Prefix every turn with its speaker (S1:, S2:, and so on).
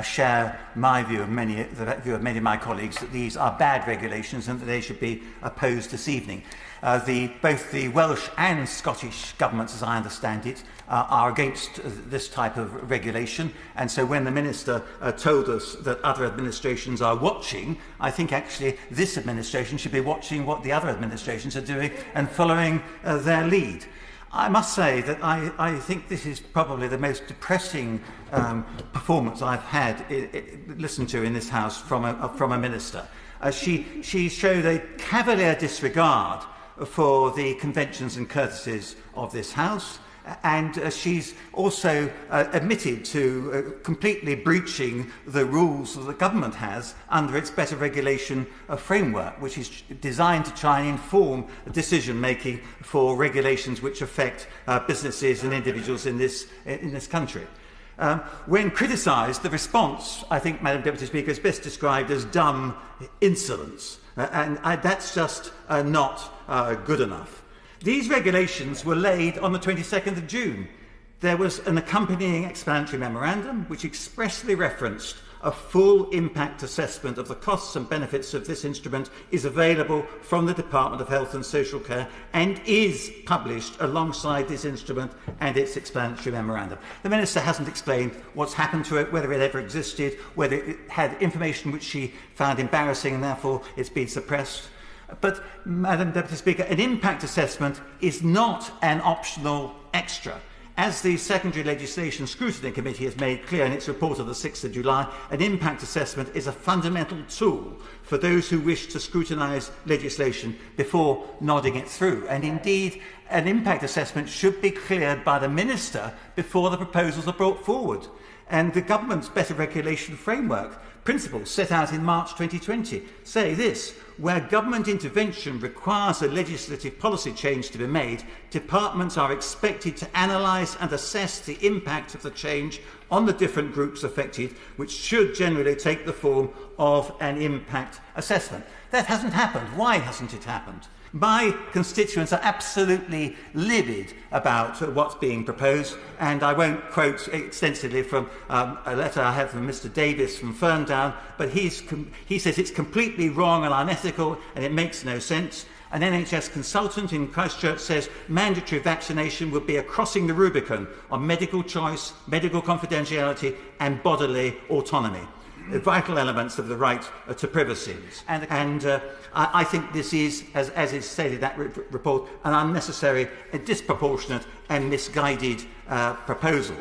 S1: share the view of many of my colleagues that these are bad regulations and that they should be opposed this evening. Both the Welsh and Scottish governments, as I understand it, are against this type of regulation. And so when the Minister told us that other administrations are watching, I think actually this administration should be watching what the other administrations are doing and following their lead. I must say that I think this is probably the most depressing performance I've had listened to in this House from a minister. She showed a cavalier disregard for the conventions and courtesies of this House, and she's also admitted to completely breaching the rules that the government has under its better regulation framework, which is designed to try and inform decision-making for regulations which affect businesses and individuals in this country. When criticised, the response, I think, Madam Deputy Speaker, is best described as dumb insolence, and that's just not good enough. These regulations were laid on the 22nd of June. There was an accompanying explanatory memorandum which expressly referenced a full impact assessment of the costs and benefits of this instrument is available from the Department of Health and Social Care and is published alongside this instrument and its explanatory memorandum. The Minister hasn't explained what's happened to it, whether it ever existed, whether it had information which she found embarrassing and therefore it's been suppressed. But, Madam Deputy Speaker, an impact assessment is not an optional extra. As the Secondary Legislation Scrutiny Committee has made clear in its report of the 6th of July, an impact assessment is a fundamental tool for those who wish to scrutinise legislation before nodding it through. And indeed, an impact assessment should be cleared by the Minister before the proposals are brought forward. And the government's better regulation framework principles set out in March 2020 say this: where government intervention requires a legislative policy change to be made, departments are expected to analyse and assess the impact of the change on the different groups affected, which should generally take the form of an impact assessment. That hasn't happened. Why hasn't it happened? My constituents are absolutely livid about what's being proposed, and I won't quote extensively from a letter I have from Mr Davis from Ferndown, but he says it's completely wrong and unethical and it makes no sense. An NHS consultant in Christchurch says mandatory vaccination would be a crossing the Rubicon on medical choice, medical confidentiality and bodily autonomy, vital elements of the right to privacy. And I think this is, as is stated in that report, an unnecessary, a disproportionate and misguided proposal.